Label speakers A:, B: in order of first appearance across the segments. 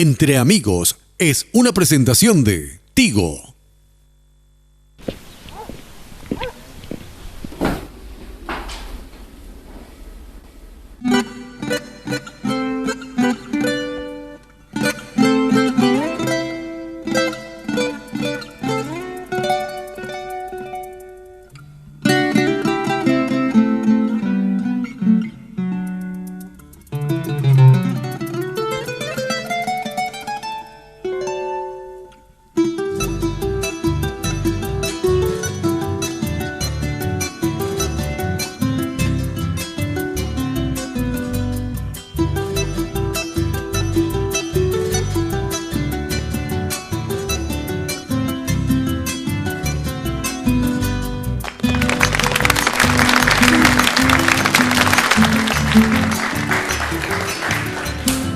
A: Entre Amigos es una presentación de Tigo.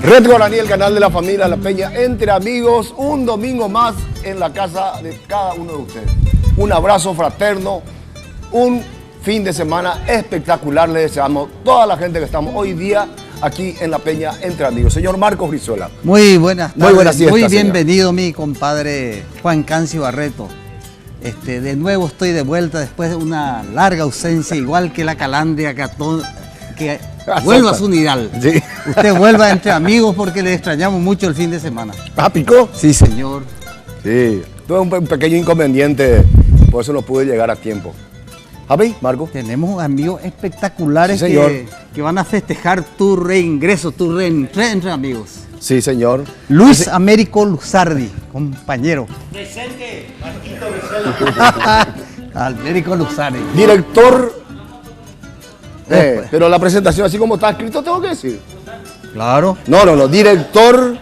B: Red Guaraní, el canal de la familia La Peña, Entre Amigos, un domingo más en la casa de cada uno de ustedes. Un abrazo fraterno, un fin de semana espectacular le deseamos a toda la gente que estamos hoy día aquí en La Peña, Entre Amigos. Señor Marcos Brizuela.
C: Muy buenas tardes,
B: muy buenas siestas,
C: muy bienvenido mi compadre Juan Cancio Barreto. De nuevo estoy de vuelta después de una larga ausencia, igual que la calandria que vuelva a su nidal.
B: Sí.
C: Usted vuelva Entre Amigos porque le extrañamos mucho el fin de semana.
B: ¿Ah, picó?
C: Sí, señor.
B: Sí, tuve un pequeño inconveniente, por eso no pude llegar a tiempo. ¿Javi, Marco?
C: Tenemos amigos espectaculares,
B: sí,
C: que van a festejar tu reingreso, tu reentrada Entre Amigos.
B: Sí, señor.
C: Luis Américo Luzardi, compañero.
D: Presente,
C: Américo Luzardi.
B: Director. Pero la presentación, así como está escrito, tengo que decir.
C: Claro.
B: No. Director,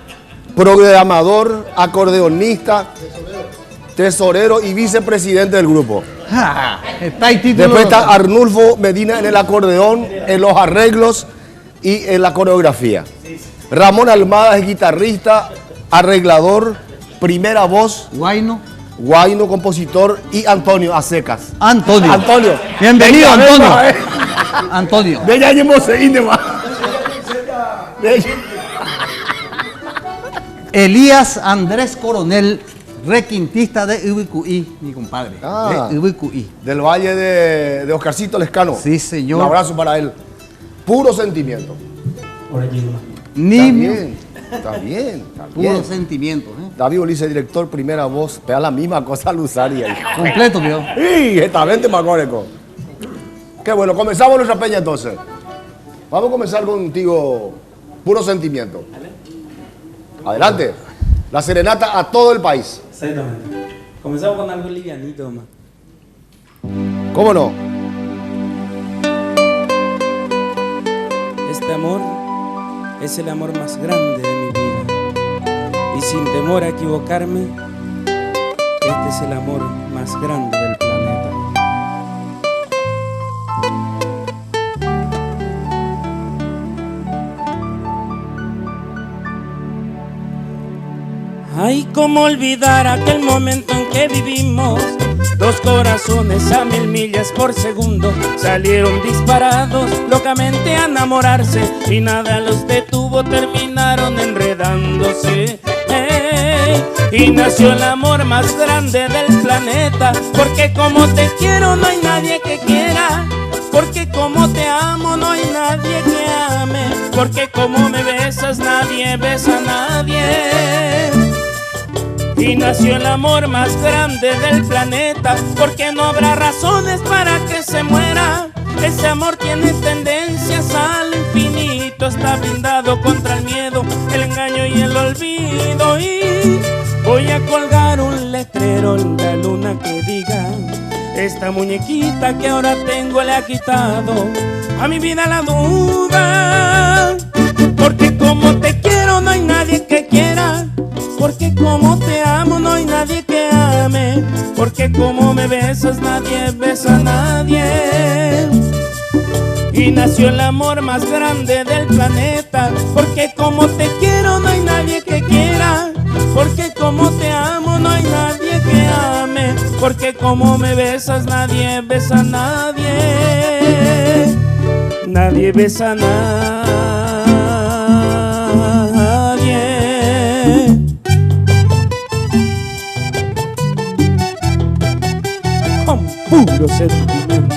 B: programador, acordeonista, tesorero y vicepresidente del grupo.
C: Está el título.
B: Después está Arnulfo Medina en el acordeón, en los arreglos y en la coreografía. Ramón Almada es guitarrista, arreglador, primera voz, guayno, compositor, y Antonio a secas.
C: Antonio. Bienvenido, Antonio. Antonio.
B: De allá
C: Elías Andrés Coronel, requintista de Ubicuí, mi compadre. De Ubicuí.
B: Del Valle de Oscarcito Lescano.
C: Sí, señor.
B: Un abrazo para él. Puro sentimiento. Está bien.
C: Puro sentimiento.
B: David Ulises, director, primera voz. Pega la misma cosa Luzaria.
C: Completo, vio.
B: Sí, esta vente Macóreco. Qué bueno, comenzamos nuestra peña entonces. Vamos a comenzar contigo, puro sentimiento. Adelante. La serenata a todo el país.
D: Exactamente. Comenzamos con algo livianito, más.
B: ¿Cómo no?
D: Este amor es el amor más grande de mi vida. Y sin temor a equivocarme, este es el amor más grande del planeta. Ay, cómo olvidar aquel momento en que vivimos. Dos corazones a 1000 millas por segundo salieron disparados locamente a enamorarse y nada los detuvo, terminaron enredándose. Hey, y nació el amor más grande del planeta, porque como te quiero no hay nadie que quiera, porque como te amo no hay nadie que ame, porque como me besas nadie besa a nadie. Y nació el amor más grande del planeta, porque no habrá razones para que se muera. Ese amor tiene tendencias al infinito, está blindado contra el miedo, el engaño y el olvido. Y voy a colgar un letrero en la luna que diga: esta muñequita que ahora tengo le ha quitado a mi vida la duda. Porque como te quiero no hay nadie que quiera, porque como te amo no hay nadie que ame, porque como me besas nadie besa a nadie. Y nació el amor más grande del planeta, porque como te quiero no hay nadie que quiera, porque como te amo no hay nadie que ame, porque como me besas nadie besa a nadie. Nadie besa a nadie. puro sentimiento.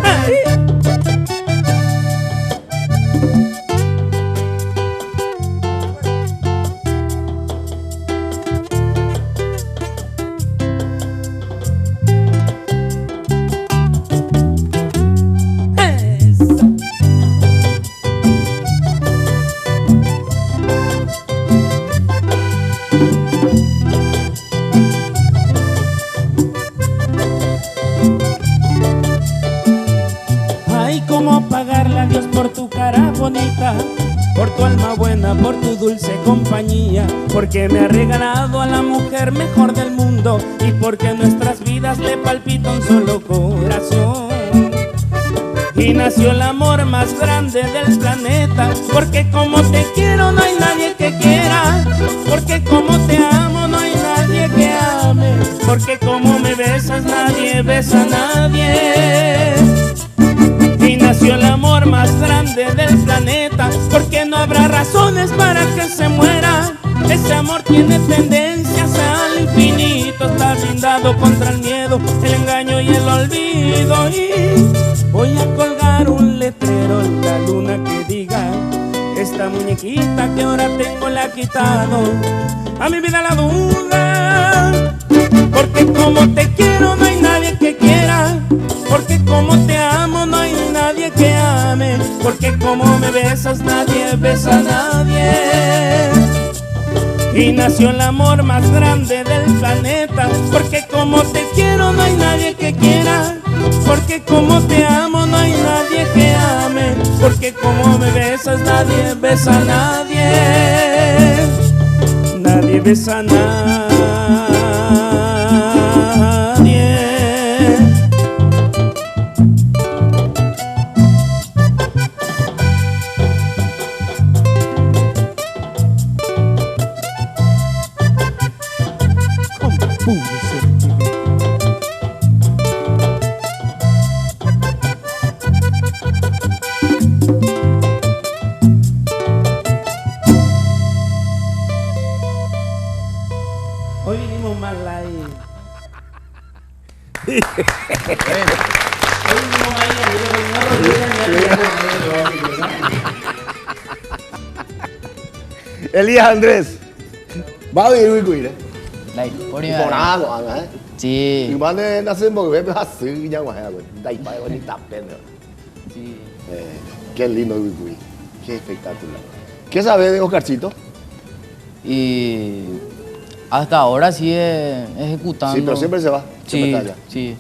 D: ¡Ay! Ay, cómo pagarle a Dios por tu cara bonita, por tu alma buena, por tu dulce compañía, porque me ha regalado a la mujer mejor del mundo y porque nuestras vidas le palpita un solo corazón. Y nació el amor más grande del planeta, porque como te quiero no hay nadie que quiera, porque como te amo no hay nadie que ame, porque como me besas nadie besa a nadie. Y nació el amor más grande del planeta, porque no habrá razones para que se muera. Ese amor tiene tendencias al infinito, está blindado contra el miedo, el engaño y el olvido. Y voy a colgar un letrero en la luna que diga: esta muñequita que ahora tengo la ha quitado a mi vida la duda. Porque como te quiero no hay nadie que quiera, porque como te amo no hay nadie que ame, porque como me besas nadie besa a nadie. Y nació el amor más grande del planeta, porque como te quiero no hay nadie que quiera, porque como te amo no hay nadie que ame, porque como me besas nadie besa a nadie. Nadie besa a nadie. Puro sentimiento. Hoy vinimos más light. Hoy vinimos más light.
B: Elías Andrés. Va a venir Uicuire.
E: Này, có đi
B: Còn á của anh ấy.
E: Chị,
B: Thì bạn ấy nó sẽ một cái hát sự nhau ngoài rồi. Đây phải có đi tập tên rồi.
E: chị.
B: Qué lindo Uicuire. Qué espectacular. ¿Qué sabes de Oscarcito?
E: Y hasta ahora sigue ejecutando.
B: Sí, pero siempre se va. Siempre
E: Sí,
B: está allá.
E: sí,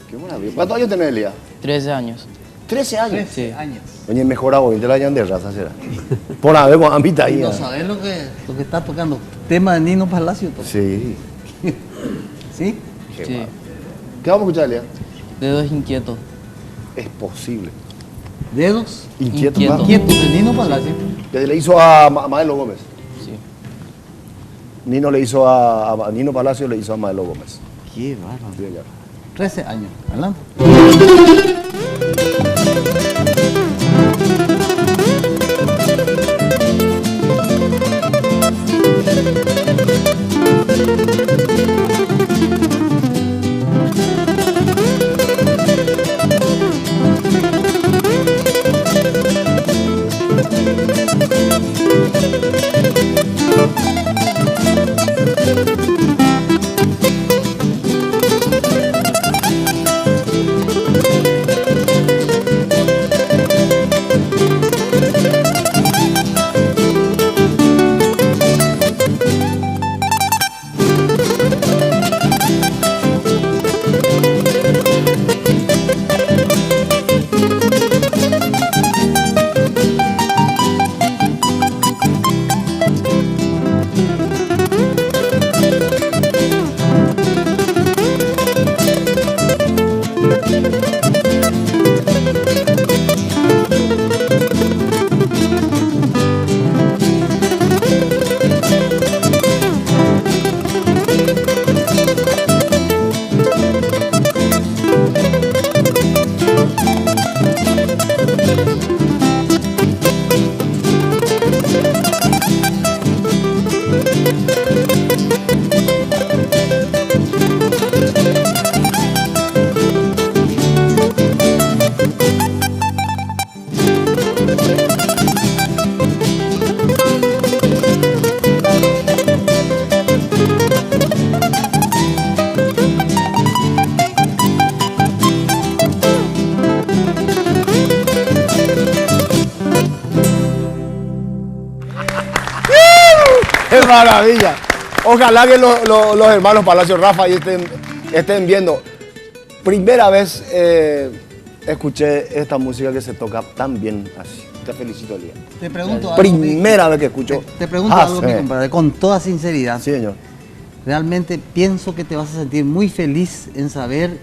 B: Qué maravilla. ¿Cuántos años tenés, Elías?
E: 13 años.
B: 13 años.
C: 13 años.
B: Oye, mejor a vos, te la hayan de raza será. Por la vez, a mitad ahí.
C: No sabes lo que está tocando. Tema de Nino Palacio. pues.
B: Sí.
C: ¿Sí?
B: Qué
E: Sí.
B: mal. ¿Qué vamos a escuchar, Elías?
E: Dedos inquietos.
B: Es posible.
C: Dedos
B: Inquieto.
E: Inquieto.
B: ¿va?
C: quietos de Nino Palacio.
B: Que le hizo a Maelo Gómez.
E: Sí.
B: Nino le hizo a Nino Palacio, le hizo a Maelo Gómez.
C: Qué bárbaro.
B: Sí, ya.
C: 13 años. Adelante.
B: maravilla! Ojalá que los hermanos Palacio Rafa ahí estén viendo. Primera vez escuché esta música que se toca tan bien así. Te felicito, Elías.
C: Te pregunto
B: Primera vez que escucho.
C: Te pregunto algo, mi compadre, con toda sinceridad.
B: Sí, señor.
C: Realmente pienso que te vas a sentir muy feliz en saber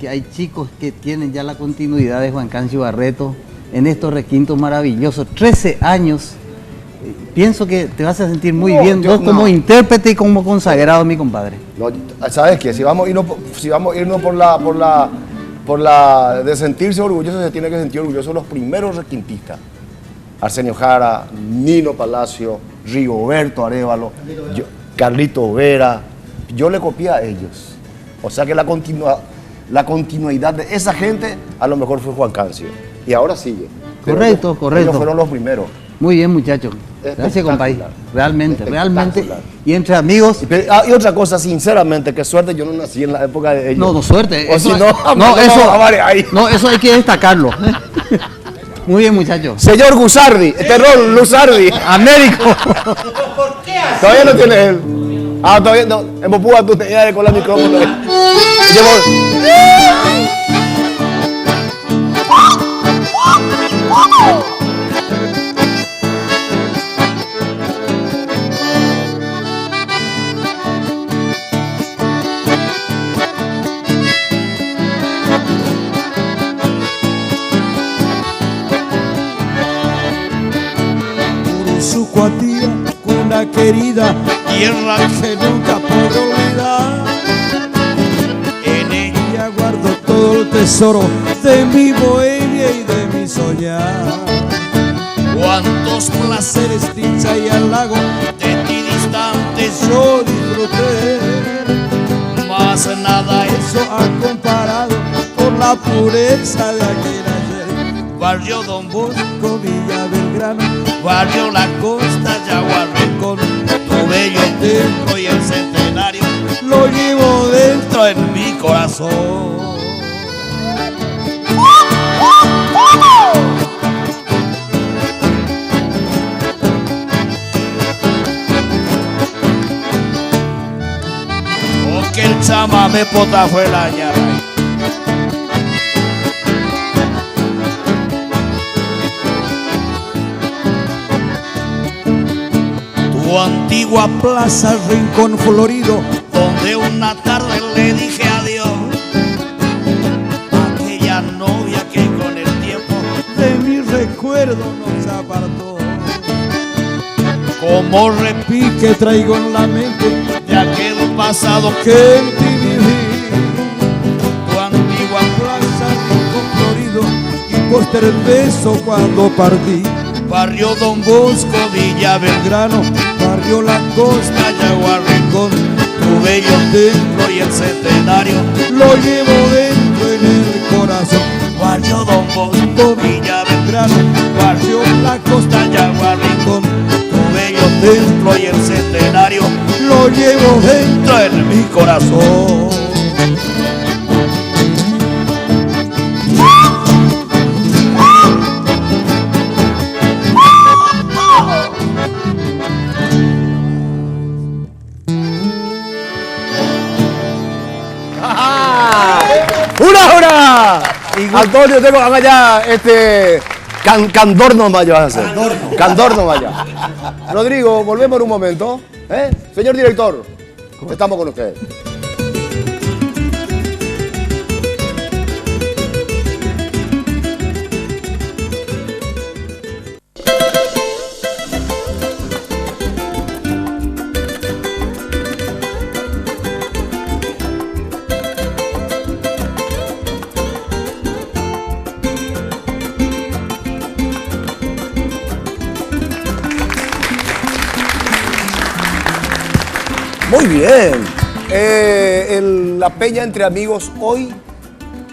C: que hay chicos que tienen ya la continuidad de Juan Cancio Barreto en estos requintos maravillosos. 13 años. Pienso que te vas a sentir muy bien, vos como intérprete y como consagrado, mi compadre.
B: No, ¿sabes qué? Si vamos a irnos por la de sentirse orgulloso, se tiene que sentir orgulloso los primeros requintistas. Arsenio Jara, Nino Palacio, Rigoberto Arévalo, Carlito Vera. Yo le copié a ellos. O sea que la continuidad de esa gente a lo mejor fue Juan Cancio. Y ahora sigue.
C: Correcto.
B: Ellos fueron los primeros.
C: Muy bien, muchachos. Gracias, compadre. Realmente. Y entre amigos.
B: Y otra cosa, sinceramente, qué suerte, yo no nací en la época de ellos.
C: No, suerte.
B: O si
C: no, eso hay que destacarlo. Muy bien, muchachos.
B: Señor Gusardi, Luzardi.
C: Américo.
B: ¿Por qué así? Todavía no tiene él. Todavía no. Hemos podido tú tenías con el micrófono.
F: Uruzucoatía, cuna querida, tierra que nunca podré olvidar. En ella guardo todo el tesoro de mi bohemia y de mi soñar. Cuántos placeres, dicha y halago, de ti distantes yo disfruté. Mas nada eso ha comparado con la pureza de aquel ayer. Barrio Don Bosco, Villa Belgrano, barrio La Costa, Yaguar Rincón, tu bello templo y el centenario lo llevo dentro en mi corazón. O que el chamame pota fue la ñara. Tu antigua plaza, rincón florido, donde una tarde le dije adiós. Aquella novia que con el tiempo de mi recuerdo nos apartó. Como repique traigo en la mente de aquel pasado que en ti viví. Tu antigua plaza, rincón florido y póster beso cuando partí. Barrio Don Bosco, Villa Belgrano, barrio La Costa, Yaguar Rincón, tu bello templo y el centenario lo llevo dentro en el corazón. Barrio Don Bosco, Villa Belgrano, barrio La Costa, Yaguar Rincón, tu bello templo y el centenario lo llevo dentro en mi corazón.
B: ¡Una! Antonio, tengo allá Candor nomás vas a hacer. Candor nomás ya. Rodrigo, volvemos en un momento. Señor director, estamos con usted. Muy bien. La Peña Entre Amigos hoy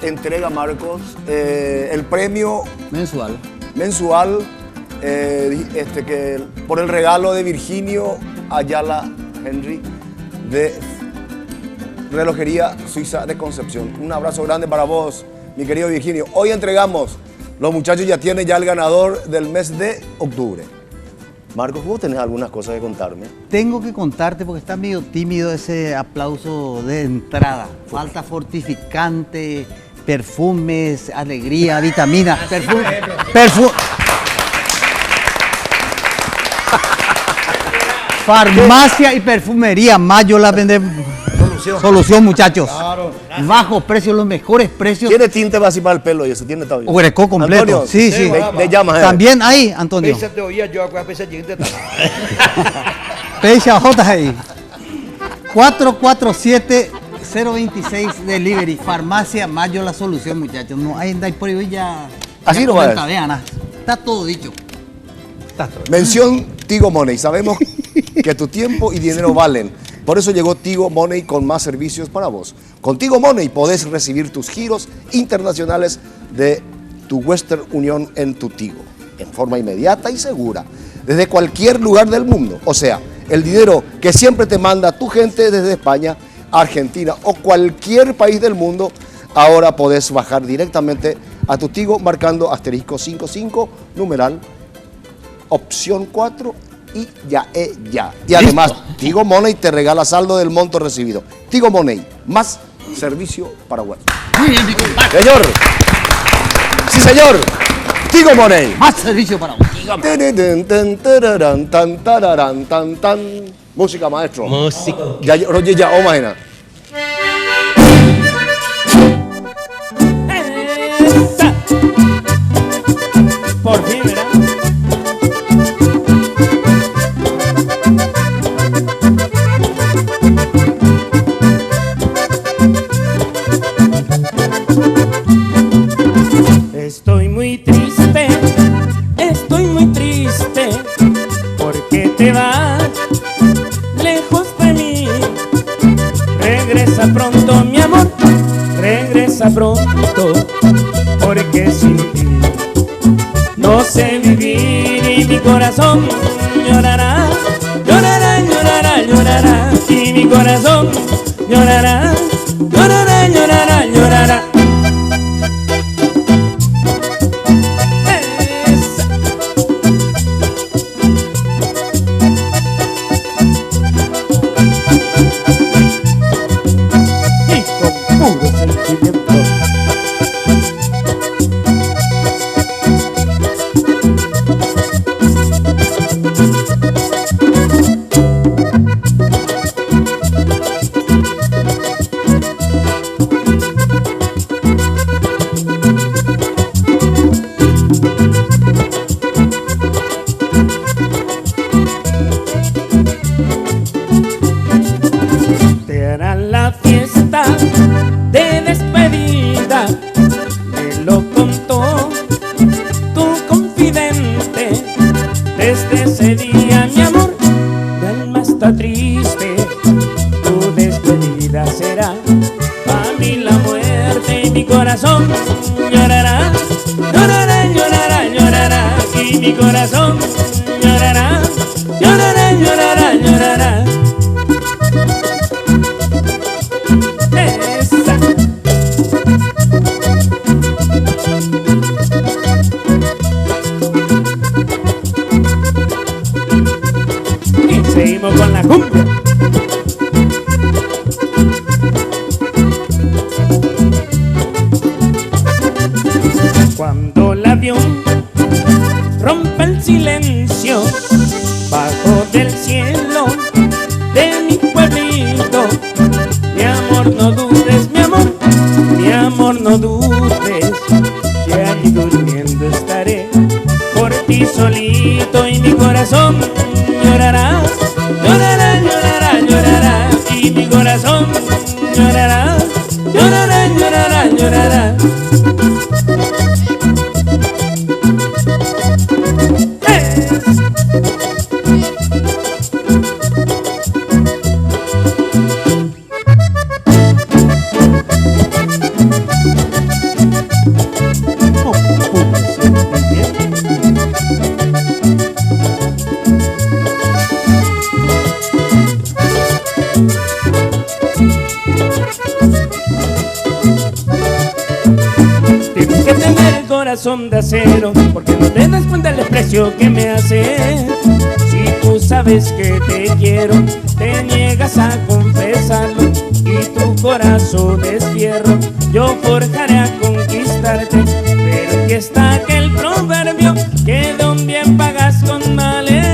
B: entrega, Marcos, el premio mensual por el regalo de Virginio Ayala Henry de Relojería Suiza de Concepción. Un abrazo grande para vos, mi querido Virginio. Hoy entregamos, los muchachos ya tienen el ganador del mes de octubre. Marcos, ¿vos tenés algunas cosas que contarme?
C: Tengo que contarte porque está medio tímido ese aplauso de entrada. Falta fortificante, perfumes, alegría, vitaminas, farmacia y perfumería. Mayo la vendemos. Solución, muchachos.
B: Claro.
C: Bajos precios, los mejores precios.
B: ¿Tiene tinte para así para el pelo y eso? ¿Tiene todavía?
C: Huerecó completo.
B: Antonio,
C: Sí, sí.
B: De llamas.
C: También ahí, Antonio. Pecha J ahí. 447-026 Delivery. Farmacia Mayo la solución, muchachos. No hay por ahí ya.
B: Así
C: ya
B: no va.
C: Está todo dicho.
B: Mención Tigo Money. Sabemos que tu tiempo y dinero valen. Por eso llegó Tigo Money con más servicios para vos. Con Tigo Money podés recibir tus giros internacionales de tu Western Union en tu Tigo, en forma inmediata y segura, desde cualquier lugar del mundo. O sea, el dinero que siempre te manda tu gente desde España, Argentina o cualquier país del mundo, ahora podés bajar directamente a tu Tigo marcando *55, numeral, opción 4 y ya. Y además, Tigo Money te regala saldo del monto recibido. Tigo Money, más servicio para web.
C: Muy bien, mi compadre.
B: Señor. Sí, señor. Tigo Money.
C: Más servicio para vos.
B: Música, maestro.
G: Música.
B: Ya, Roger, ya, imagina.
D: Esa. Por fin, ¿verdad? Estoy muy triste, porque te vas lejos de mí. Regresa pronto, mi amor, regresa pronto, porque sin ti no sé vivir y mi corazón llorará, llorará, llorará, llorará, y mi corazón llorará, llorará, llorará, llorará. Te harán la fiesta de despedida, me lo contó tu confidente. Desde ese día, mi amor, mi alma está triste. Tu despedida será para mí la muerte y mi corazón llorará, llorará, llorará, llorará, y mi corazón llorará, llorará, llorará, llorará. Esa. Y seguimos con la cumbia. Cuando el avión rompe el silencio bajo del cielo de mi pueblito, mi amor no dudes, mi amor no dudes, que allí durmiendo estaré por ti solito y mi corazón llorará, llorará, llorará, llorará, y mi corazón llorará, llorará, llorará, llorará. Tienes que tener el corazón de acero, porque no te das cuenta del desprecio que me hace. y tú sabes que te quiero, te niegas a confesarlo y tu corazón es fierro, yo forjaré a conquistarte, pero aquí está aquel proverbio que de un bien pagas con males.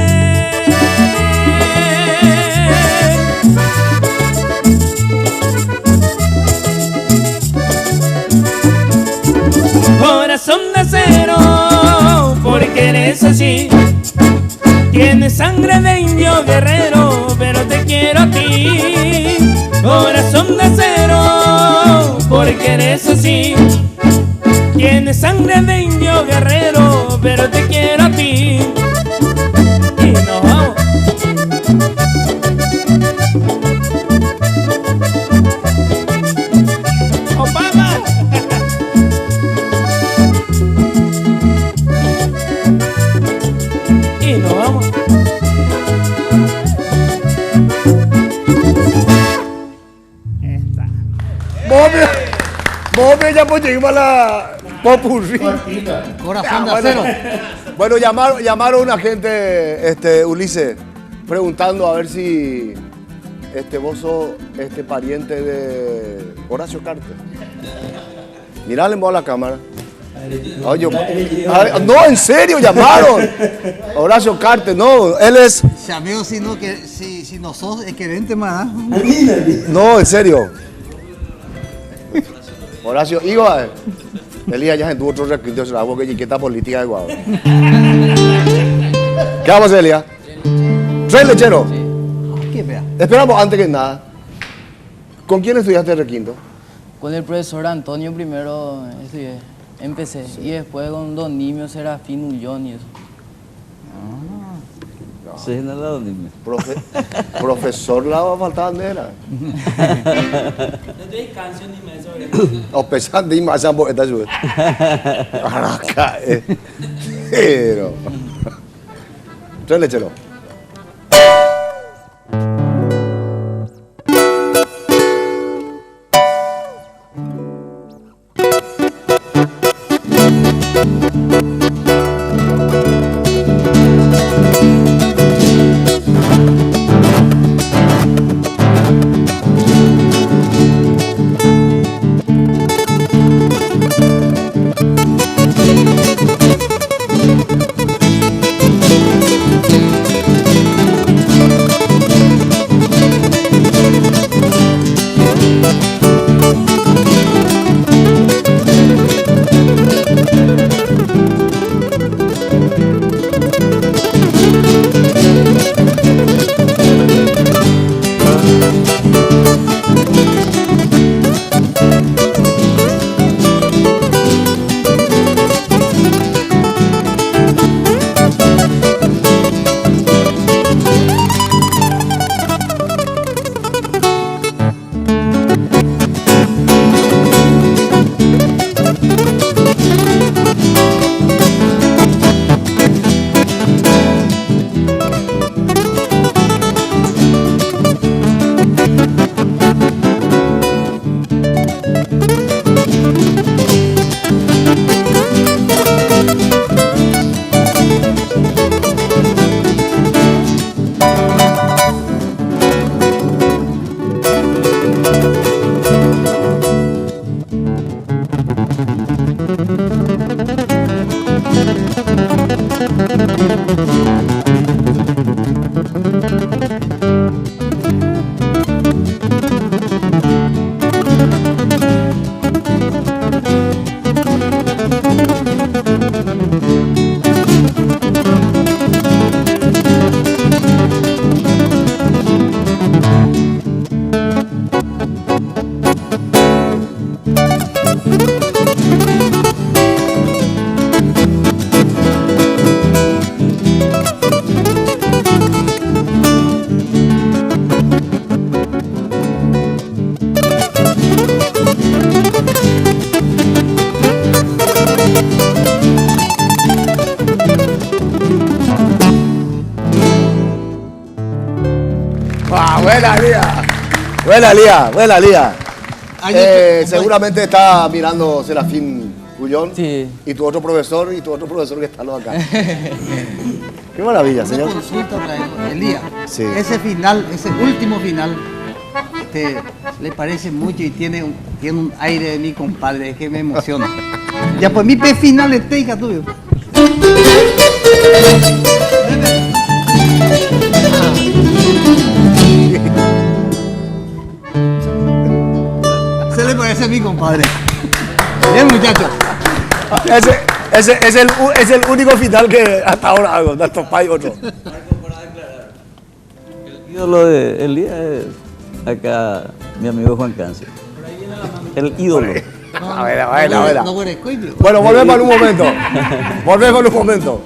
D: Corazón de acero, porque eres así. Tienes sangre de indio guerrero, pero te quiero a ti. Corazón de acero, porque eres así. Tienes sangre de indio guerrero, pero te quiero a ti. Y nos vamos. Obama. Y nos vamos.
B: Vos me ya pues llegamos a la popurrí.
C: Corazón de acero.
B: Bueno, llamaron a una gente, Ulises, preguntando a ver si vos sos pariente de Horacio Carter. Mirale vos a la cámara. Oye, no, en serio, llamaron. Horacio Carter, no, él es...
C: Sabemos si no sos el querente más.
B: No, en serio. Horacio, iba. Elías ya en tu otro requisito, se la boca y quieta política de guau. ¿Qué vamos a hacer, Elías? ¿Tres lecheros?
C: ¿Qué vea?
B: Esperamos antes que nada. ¿Con quién estudiaste el requinto?
E: Con el profesor Antonio primero estudié, empecé. Y después con Don Nimio, Serafín, Ullón y eso.
C: Sí, no la dime.
B: Profesor, la va a faltar dónde era. O pensando en más ambos esta ayuda. Caraca, pero. Tres lecheros. Buena Lía. Seguramente está mirando Serafín Ullón.
E: Sí.
B: Y tu otro profesor que está acá. Qué maravilla,
C: Una
B: señor.
C: consulta traemos, Elías.
B: Sí.
C: Ese final, ese último final, le parece mucho y tiene un aire de mi compadre, es que me emociona. Ya pues mi pe final es hija tuyo. Se le parece a mi compadre. Bien, muchachos.
B: Ese es el único final que hasta ahora hago, de estos pais otro.
G: El ídolo de Elías es acá mi amigo Juan Cancio. El ídolo.
B: A ver.
C: No huerezco, yo.
B: Bueno, volvemos en un momento. Volvemos en un momento.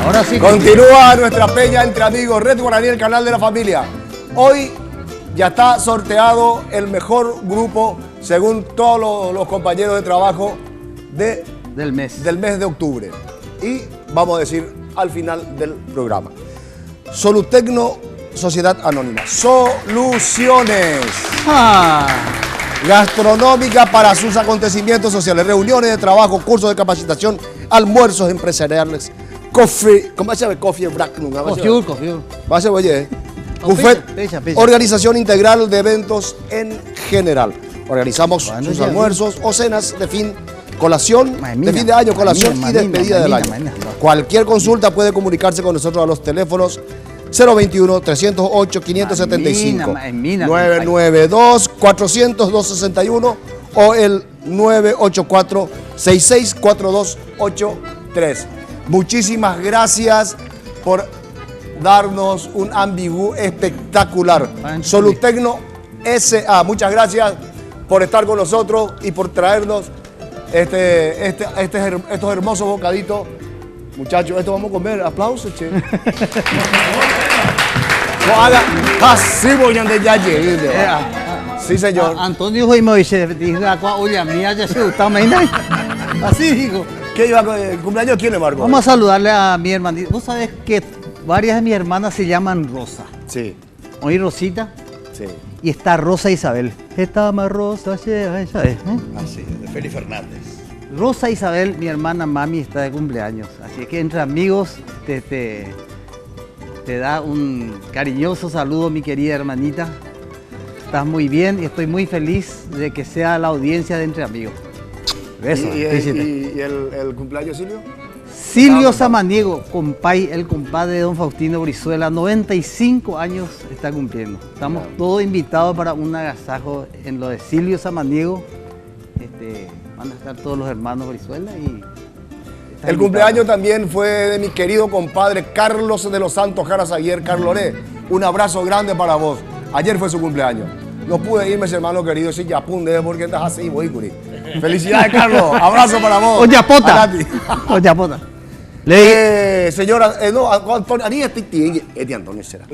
C: Ahora sí.
B: Continúa nuestra peña entre amigos, Red Guaraní, el canal de la familia. Hoy ya está sorteado el mejor grupo, según todos los compañeros de trabajo,
C: Del mes.
B: del mes de octubre. Y vamos a decir al final del programa. Solutecno, Sociedad Anónima. Soluciones
C: Ah,
B: gastronómicas para sus acontecimientos sociales, reuniones de trabajo, cursos de capacitación, almuerzos empresariales, coffee, ¿cómo se llama? Coffee break, nunca más se llama.
C: Cofiur.
B: Va a ser, oye,
C: No,
B: buffet,
C: pecha.
B: organización integral de eventos en general. Organizamos
C: Bueno,
B: sus
C: ya,
B: almuerzos o cenas de fin, colación,
C: Mamina,
B: de fin de año, colación
C: mamina,
B: y despedida del año.
C: mamina.
B: Cualquier consulta puede comunicarse con nosotros a los teléfonos 021-308-575,
C: Mamina,
B: 992-400-261 o el 984-664283. Muchísimas gracias por darnos un ambigú espectacular. Solutecno S.A. Muchas gracias por estar con nosotros y por traernos estos hermosos bocaditos. Muchachos, esto vamos a comer. Aplausos, che. No haga así, voy a Sí, señor.
C: Antonio hoy me dice, oye, mía, ya se gusta, así digo.
B: ¿Qué iba con el cumpleaños? ¿Quién le marcó?
C: Vamos a saludarle a mi hermanita. Vos sabés que varias de mis hermanas se llaman Rosa.
B: Sí,
C: Oí Rosita
B: sí.
C: y está Rosa Isabel. Está más Rosa, ¿sabes?
F: Así, de Félix Fernández.
C: Rosa Isabel, mi hermana mami, está de cumpleaños. Así que entre amigos te da un cariñoso saludo, mi querida hermanita. Estás muy bien y estoy muy feliz de que sea la audiencia de Entre Amigos. Besos.
B: ¿Y
C: Felicite.
B: el cumpleaños, Silvio?
C: Silvio Samaniego, compay, el compadre de don Faustino Brizuela, 95 años está cumpliendo. Estamos todos invitados para un agasajo en lo de Silvio Samaniego. Van a estar todos los hermanos Brizuela y...
B: El cumpleaños también fue de mi querido compadre Carlos de los Santos Jara Aguirre, Carloré. Un abrazo grande para vos. Ayer fue su cumpleaños. No pude irme, ese hermano querido, sí, ya apunte, porque estás así, voy, curi. Felicidades, Carlos. Abrazo para vos.
C: Oye, pota.
B: Adelante.
C: Oye, pota.
B: Señora, no, Antonio, Ani este Antonio será.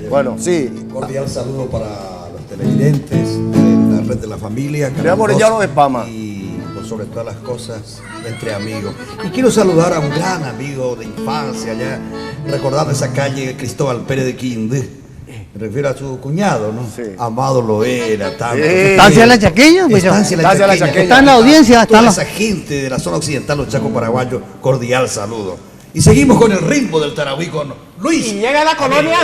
B: Bueno, sí.
F: Un cordial saludo para los televidentes de la Red de la Familia.
B: Le vamos a rellenar de Pama.
F: Y por sobre todas las cosas, Entre Amigos. Y quiero saludar a un gran amigo de infancia, allá, recordando esa calle Cristóbal Pérez de Quinde. Me refiero a su cuñado, ¿no?
B: Sí.
F: Amado Loera, tanto.
C: ¿Estancia La Chaqueña? Pues
F: Estancia La
B: Estancia La
F: Chaqueña.
B: Chaqueña.
C: Está en la audiencia, está
F: Toda
C: en la...
F: esa gente de la zona occidental, los Chacos Paraguayos, cordial saludo. Y seguimos con el ritmo del Tarahui con Luis.
B: Y llega a la colonia.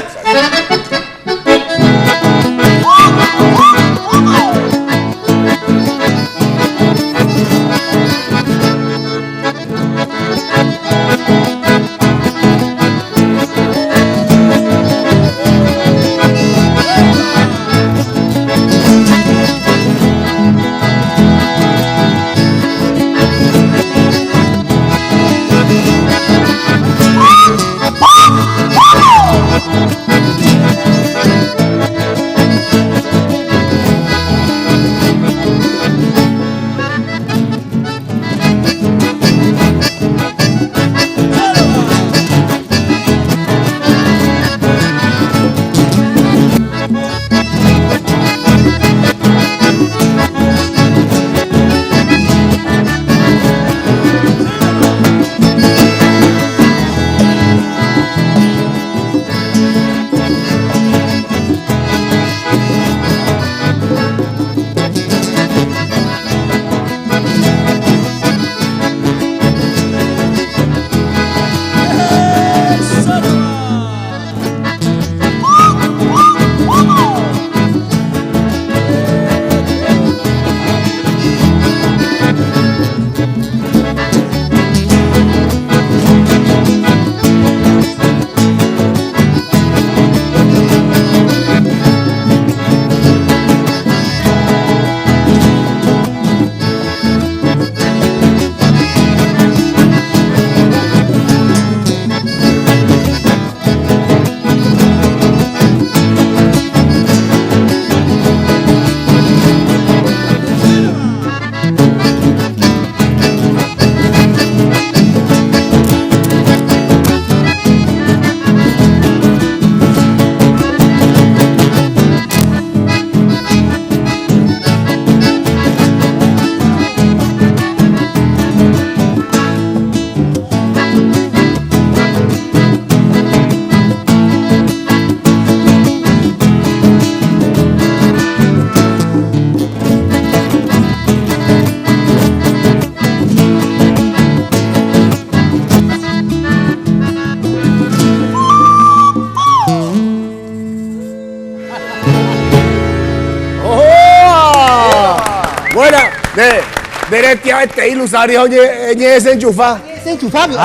B: Derecha este ilusario, oye, ese enchufa.
C: Ese enchufable.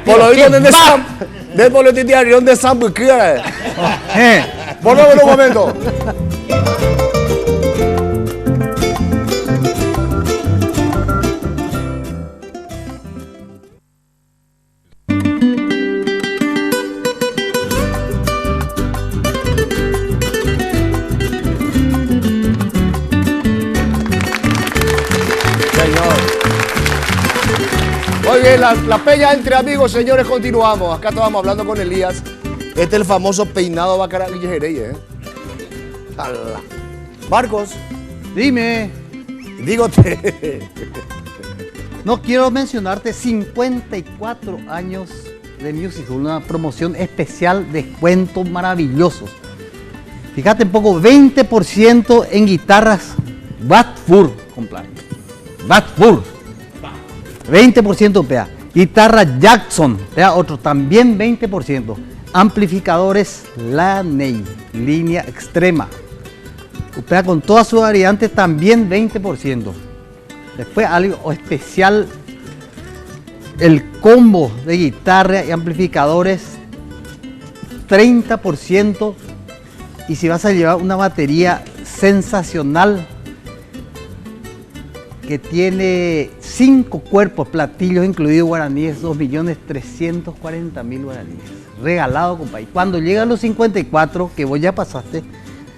B: Por lo visto desde Sam. Del boletín de avión de Sam Buquera. Volvemos en un momento. Muy bien, la peña entre amigos, señores, continuamos. Acá estábamos hablando con Elías. Este es el famoso peinado Bacara Guillerey, Ala. Marcos,
C: Dime,
B: dígote.
C: no quiero mencionarte 54 años de Music Hall, una promoción especial, descuentos maravillosos. Fíjate un poco, 20% en guitarras Watford, compadre. Watford. 20% PA. Guitarra Jackson, PA otro, también 20%. Amplificadores Laney, línea extrema. PA con todas sus variantes, también 20%. Después algo especial, el combo de guitarra y amplificadores, 30%. Y si vas a llevar una batería sensacional, que tiene 5 cuerpos, platillos incluidos guaraníes, 2.340.000 guaraníes. Regalado, compadre. Cuando llega a los 54, que vos ya pasaste,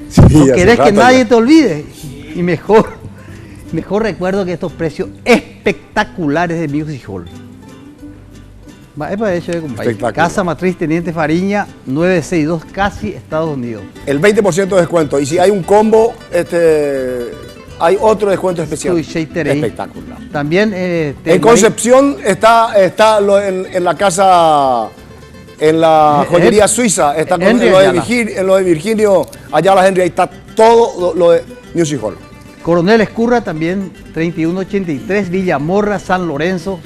B: Sí,
C: no
B: hace
C: querés que
B: rato
C: nadie
B: ya.
C: te olvide. Y mejor recuerdo que estos precios espectaculares de Music Hall. Va, es para eso, compadre.
B: Espectacular.
C: Casa Matriz Teniente Fariña, 962, casi Estados Unidos.
B: El 20% de descuento. Y si hay un combo, hay otro descuento especial.
C: Shater ahí.
B: Espectacular.
C: También
B: En Concepción está en la casa, en la joyería suiza, está con
C: Henry
B: en lo de
C: Ayala.
B: en lo de Virginio, allá la Henry, ahí está todo lo de Music Hall.
C: Coronel Escurra también, 3183, Villamorra, San Lorenzo,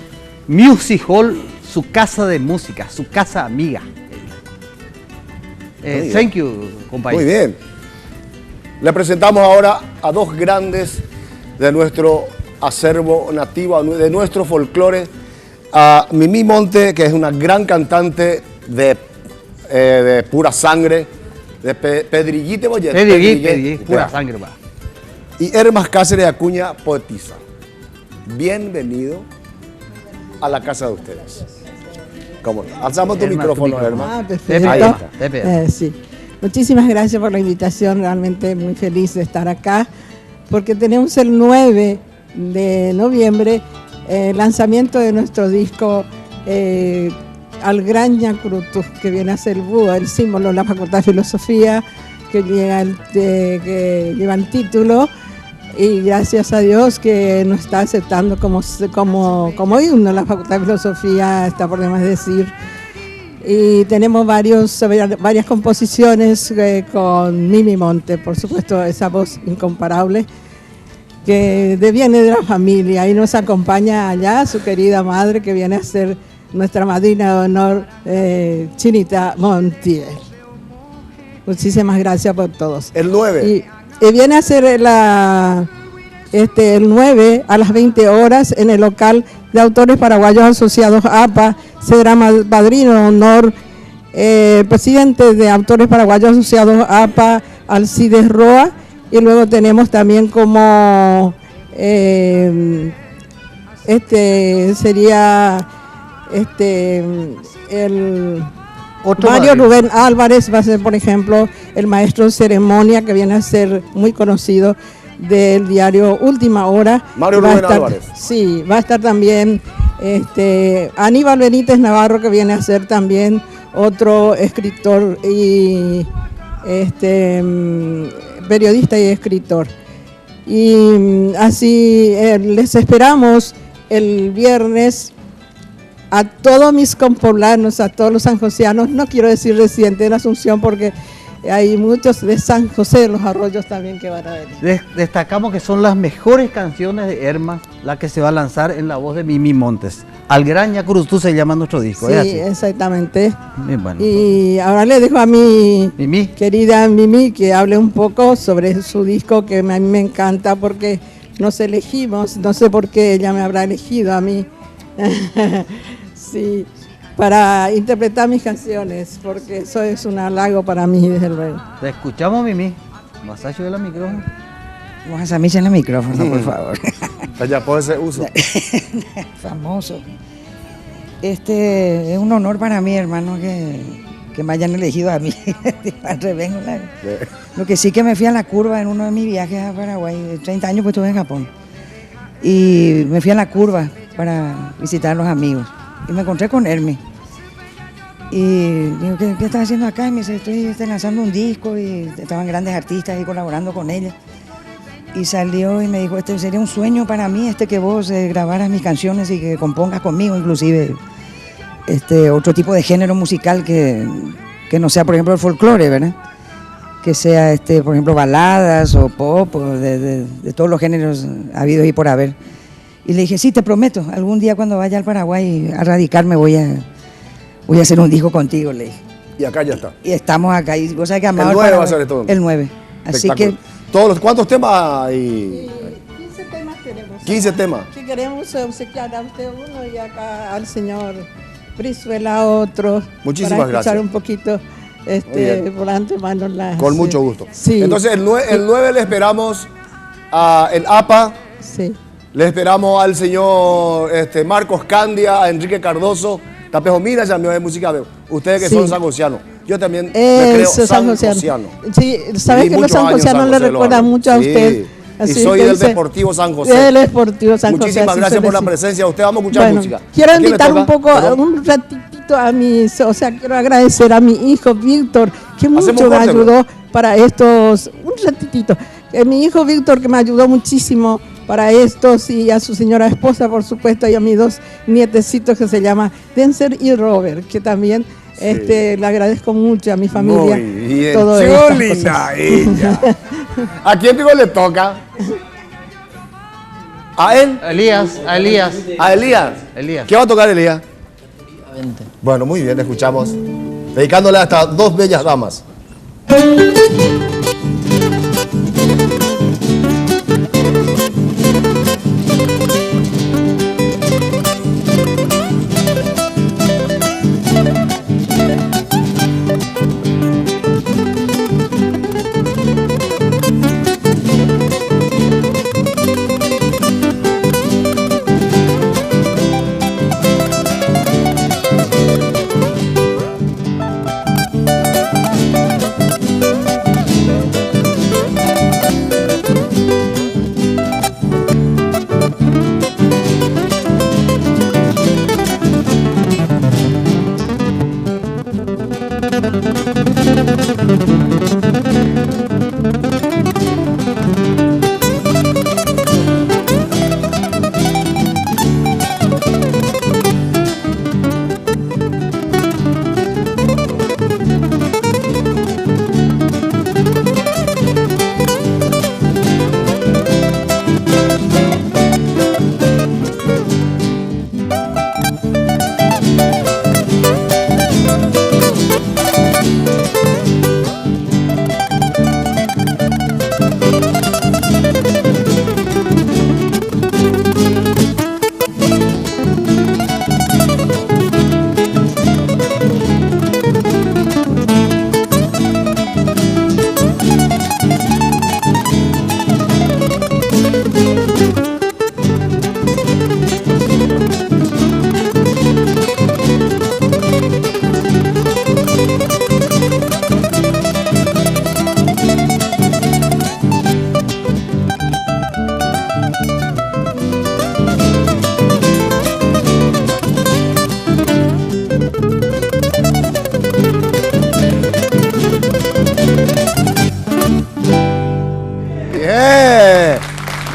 C: Music Hall, su casa de música, su casa amiga.
B: bien.
C: Thank you, compañero.
B: Muy bien. Le presentamos ahora a dos grandes de nuestro acervo nativo, de nuestro folclore, a Mimi Monte, que es una gran cantante de pura sangre, de Pedrillite Boyet.
C: Pedriguí, pura sangre, va.
B: Y Hermas Cáceres Acuña, poetisa. Bienvenido a la casa de ustedes. ¿Cómo no? Alzamos tu
C: Hermas,
B: micrófono,
C: tu micrófono.
B: Hermas.
H: Perfecto.
B: Ahí está.
H: Sí. Muchísimas gracias por la invitación, realmente muy feliz de estar acá, porque tenemos el 9 de noviembre el lanzamiento de nuestro disco Al Gran Ñacrutu, que viene a ser el búho, el símbolo de la Facultad de Filosofía, que lleva el título, y gracias a Dios que nos está aceptando como himno la Facultad de Filosofía, está por demás decir. Y tenemos varias composiciones con Mimi Monte, por supuesto, esa voz incomparable que viene de la familia, y nos acompaña allá su querida madre, que viene a ser nuestra madrina de honor, Chinita Montiel. Muchísimas gracias por todos.
B: El 9.
H: Y viene a ser el 9 a las 20 horas en el local de Autores Paraguayos Asociados APA. Será padrino de honor presidente de Autores Paraguayos Asociados APA, Alcides Roa, y luego tenemos también como sería el
C: Otro
H: Mario
C: padrino.
H: Rubén Álvarez, va a ser, por ejemplo, el maestro de ceremonia, que viene a ser muy conocido del diario Última Hora.
B: Mario
H: Va a
B: Rubén
H: estar-
B: Álvarez.
H: Sí, va a estar también Aníbal Benítez Navarro, que viene a ser también otro escritor y periodista y escritor. Y así les esperamos el viernes a todos mis compoblanos, a todos los sanjosianos, no quiero decir residentes de la Asunción, porque hay muchos de San José de los Arroyos también que van a venir.
C: Destacamos que son las mejores canciones de Hermas, la que se va a lanzar en la voz de Mimi Montes. Al Gran Ñacurutú se llama nuestro disco,
H: Sí,
C: ¿es así?
H: exactamente.
C: Bien, bueno.
H: Y ahora le dejo a mi
C: Mimi.
H: querida Mimi que hable un poco sobre su disco, que a mí me encanta, porque nos elegimos, no sé por qué ella me habrá elegido a mí, sí, para interpretar mis canciones, porque eso es un halago para mí, desde luego.
C: Te escuchamos, Mimi. Vas a subir el micrófono.
I: Vamos a en el micrófono, por favor.
B: Ya puede ser uso.
I: Famoso. Es un honor para mí, hermano, que me hayan elegido a mí. Al revés, lo que sí que me fui a la curva en uno de mis viajes a Paraguay. 30 años pues estuve en Japón. Y me fui a la curva para visitar a los amigos. Y me encontré con Hermes. Y digo, ¿qué estás haciendo acá? Y me dice, estoy lanzando un disco y estaban grandes artistas ahí colaborando con ella. Y salió y me dijo, sería un sueño para mí que vos grabaras mis canciones y que compongas conmigo, inclusive otro tipo de género musical que no sea, por ejemplo, el folclore, ¿verdad? Que sea, por ejemplo, baladas o pop, o de todos los géneros habidos y por haber. Y le dije, sí, te prometo, algún día cuando vaya al Paraguay a radicarme voy a hacer un disco contigo, le dije.
B: Y acá ya está.
I: Y estamos acá. Y vos sabés que
B: el 9 va a ser todo.
I: El 9. Así que...
B: ¿Cuántos temas hay?
H: 15 temas queremos.
B: 15 temas.
H: Si queremos obsequiar a usted uno y acá al señor Brizuela otro.
B: Muchísimas
H: para
B: gracias.
H: Escuchar un poquito por antemano las...
B: Con mucho gusto.
H: Sí.
B: Entonces el 9 le esperamos en APA.
H: Sí.
B: Le esperamos al señor Marcos Candia, a Enrique Cardoso. Tapejo, mira, ya me de música veo. Ustedes que son sanjocianos. Yo también me creo sanjociano.
H: Sí, sabes que los sanjocianos le recuerdan mucho a usted.
B: Y soy del Deportivo San José.
H: Del Deportivo San José.
B: Muchísimas gracias por la presencia. Usted vamos a escuchar música.
H: Quiero invitar un ratitito a quiero agradecer a mi hijo Víctor, que mucho me ayudó para estos, un ratitito. Mi hijo Víctor, que me ayudó muchísimo para estos, y a su señora esposa, por supuesto, y a mis 2 nietecitos que se llaman Denzer y Robert, que también le agradezco mucho a mi familia.
B: Muy bien,
H: todo
B: linda ella. ¿A quién digo le toca? ¿A él?
C: A Elías.
B: ¿A Elías? ¿Qué va a tocar Elías? Bueno, muy bien, escuchamos. Dedicándole a estas 2 bellas damas.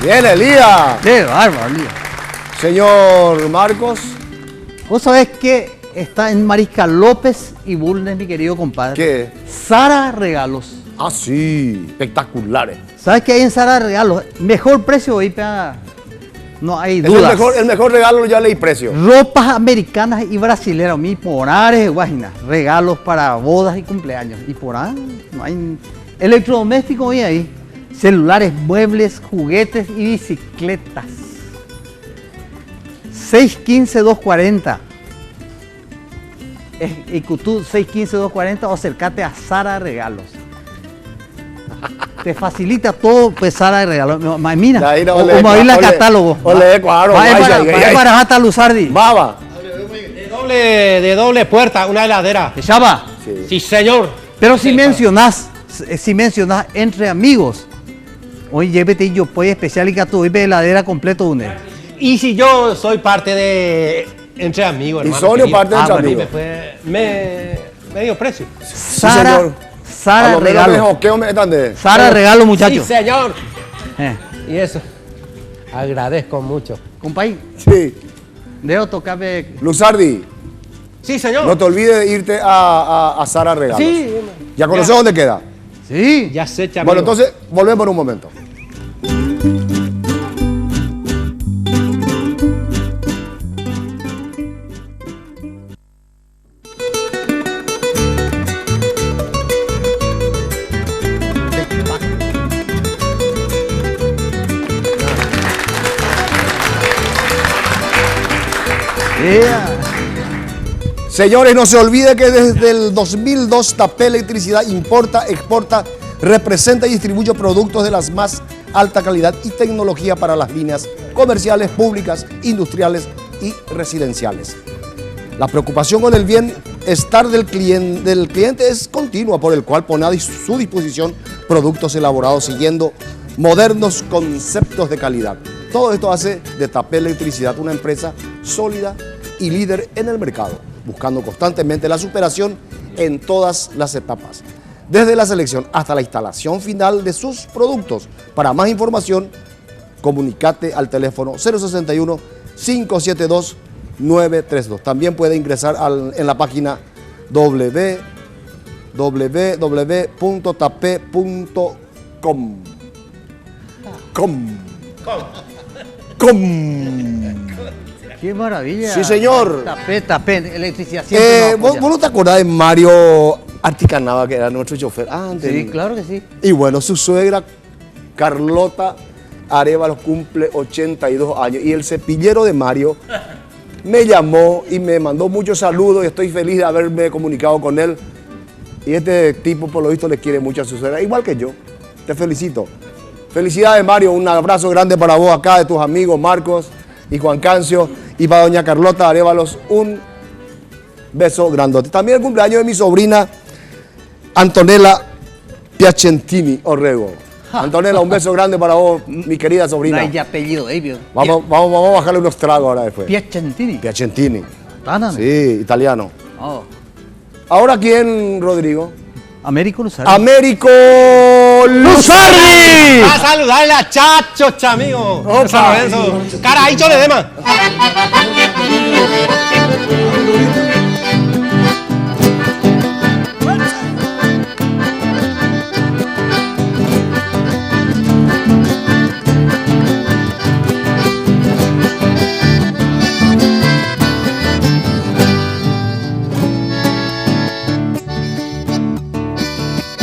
B: Bien, Elías.
C: ¡Qué bárbaro, Elías!
B: Señor Marcos.
C: Vos sabés que está en Mariscal López y Bulnes, mi querido compadre.
B: ¿Qué?
C: Sara Regalos.
B: Ah, sí, espectaculares.
C: ¿Sabes qué hay en Sara Regalos? Mejor precio hoy, no hay dudas.
B: El mejor regalo, ya leí precio.
C: Ropas americanas y brasileras, mi porares, guajina. Regalos para bodas y cumpleaños. Y por ahí no hay electrodomésticos hoy ahí. celulares, muebles, juguetes y bicicletas. 615-240. Icutú 615-240 o acércate a Sara Regalos. Te facilita todo, pues Sara Regalos. Mira, como ahí la catálogo.
B: Ole, claro.
C: Para hasta Luzardi.
B: Baba.
J: De doble puerta, una heladera.
C: ¿Te llama?
J: Sí, señor.
C: Pero si mencionás entre amigos, hoy llévete yo pues especial y que tu heladera completo une.
J: Y si yo soy parte de entre amigos,
B: Y
J: hermano.
B: Sonio parte de entre
J: bueno,
B: amigos.
J: Me dio precio.
B: Sara
C: Regalo. Sara Regalo, muchachos.
J: Sí, señor.
C: Eh.
J: Y eso. Agradezco mucho.
C: Compay,
B: Sí.
C: debo tocarme.
B: Luzardi,
J: Sí, señor.
B: no te olvides de irte a Sara Regalos.
J: Sí.
B: ¿Ya conoces dónde queda?
C: Sí.
J: Ya sé, chamigo.
B: Bueno, entonces volvemos en un momento. Señores, no se olvide que desde el 2002 Tapé Electricidad importa, exporta, representa y distribuye productos de las más alta calidad y tecnología para las líneas comerciales, públicas, industriales y residenciales. La preocupación con el bienestar del cliente es continua, por el cual pone a su disposición productos elaborados siguiendo modernos conceptos de calidad. Todo esto hace de Tapé Electricidad una empresa sólida y líder en el mercado, buscando constantemente la superación en todas las etapas, desde la selección hasta la instalación final de sus productos. Para más información, comunícate al teléfono 061-572-932. También puede ingresar en la página www.tape.com.
C: Qué maravilla.
B: Sí, señor.
C: Tapé, electricidad siempre nos apoya.
B: ¿Vos no te acordás de Mario Articanaba, que era nuestro chofer antes?
C: Sí, claro que sí.
B: Y bueno, su suegra Carlota Arévalos cumple 82 años y el cepillero de Mario me llamó y me mandó muchos saludos y estoy feliz de haberme comunicado con él. Y este tipo, por lo visto, le quiere mucho a su suegra, igual que yo. Te felicito. Felicidades, Mario. Un abrazo grande para vos acá, de tus amigos Marcos y Juan Cancio. Y para doña Carlota Arévalos, un beso grandote. También el cumpleaños de mi sobrina Antonella Piacentini Orrego. Antonella, un beso grande para vos, mi querida sobrina.
C: No hay apellido, Evio.
B: Vamos a bajarle unos tragos ahora después.
C: Piacentini.
B: Piacentini.
C: Táname.
B: Sí, italiano.
C: Oh.
B: ¿Ahora quién, Rodrigo?
C: Américo Luzardi.
B: ¡Américo Luzardi!
J: A saludarle a Chacho, chamigo.
B: Opa.
J: Caraícho de Dema.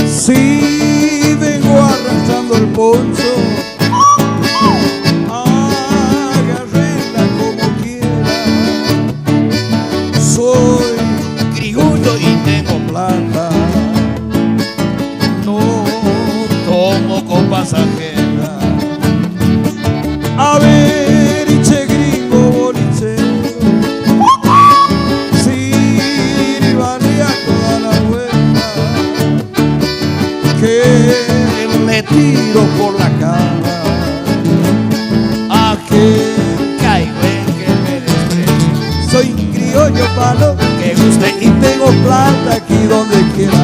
F: Sí, vengo arrastrando el poncho, agárrenla como quiera. Soy criollo y tengo plata, no tomo con pasajera. A ver, che gringo bolichero, sírvale a toda la vuelta, que me tiro por la cara, aquel caigüen que me desprecia. Soy criollo palo que guste y tengo plata aquí donde quiera.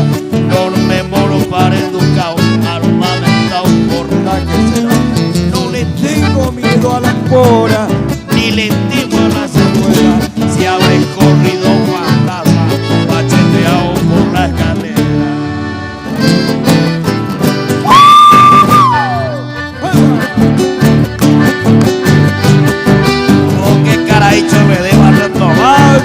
F: No me moro para educado, armamentado por la que será. No le tengo miedo a la espora, ni le temo a la cebuela. Si habré corrido fantasma, macheteado por la escalera. ¿Qué caraícho me deba retomar?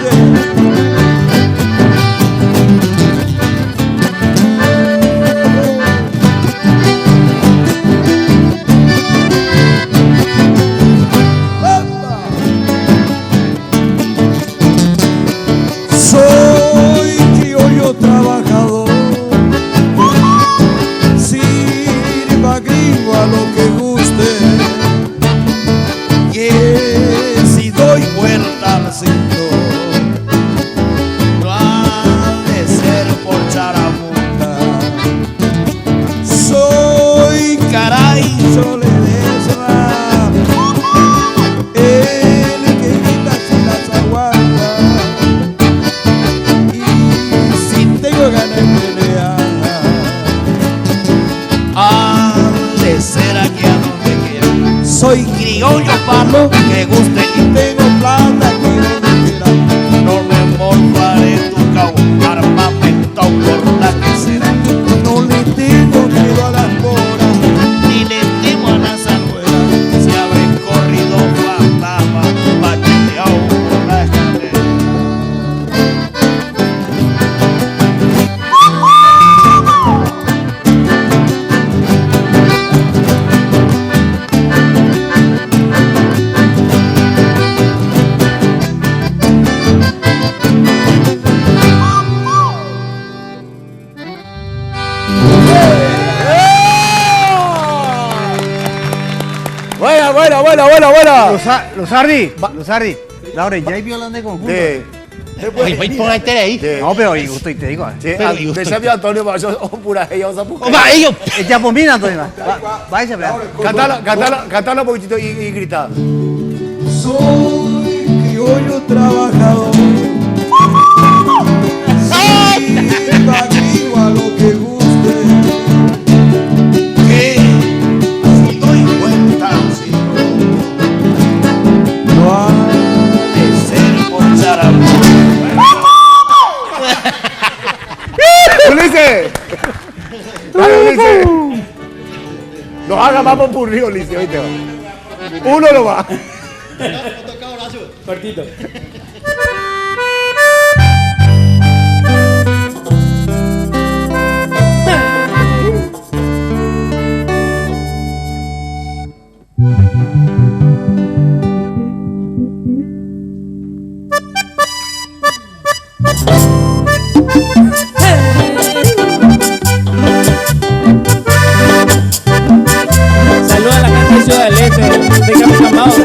F: malo que guste y tengo plata que no quiera. No me morfaré tu cabo, armamento por la que será. No le tengo miedo a las moras, ni le temo a las anuelas. Si habré corrido fantasma, macheteado por la escalera.
B: Buena.
C: Luzardi, Laura, ya hay violas de conjunto.
J: Póngate ahí.
C: No, pero y gusto y te digo.
B: Desafío a Antonio para yo pura ella vamos a buscar.
C: Ya bombina, Antonio. Váyase,
B: Cantala un poquitito y grita.
F: Soy criollo trabajador. Sirva trigo a lo que guste. Que si doy cuenta, si no ha de ser por charamón.
B: ¡Ulises! ¡Dale, Ulises! Nos haga más popurrí, Ulises, oíste. Uno lo va.
D: Cortito. Saluda a la gente de Ciudad del Este, de Capitán Maura.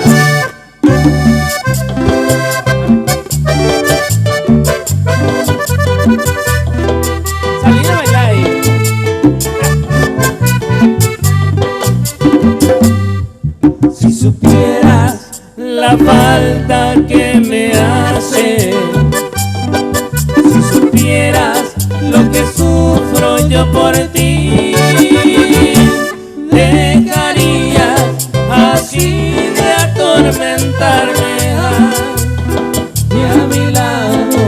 D: Salí a bailar ahí. Si supieras la falta que me hace, si supieras lo que sufro yo por ti, dejarías así de atormentarme y a mi lado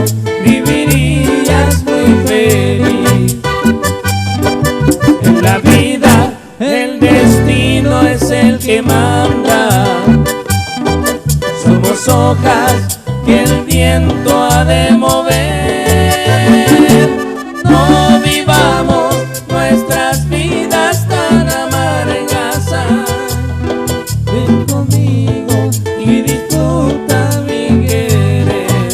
D: vivirías muy feliz. En la vida el destino es el que manda, somos hojas que el viento ha de mover. No vivamos nuestras vidas tan amargas. Ven conmigo y disfruta mi querer.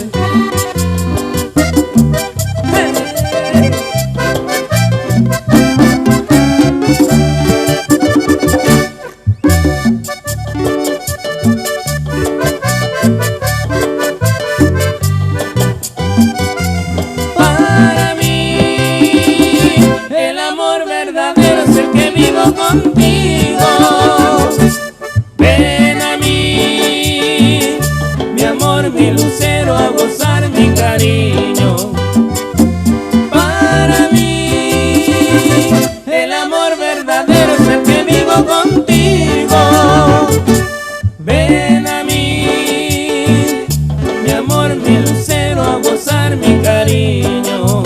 D: Para mí el amor verdadero es el que vivo contigo. Ven a mí, mi amor, mi lucero, a gozar mi cariño. Para mí el amor verdadero es el que vivo contigo. Ven a mí, mi amor, mi lucero, a gozar mi cariño.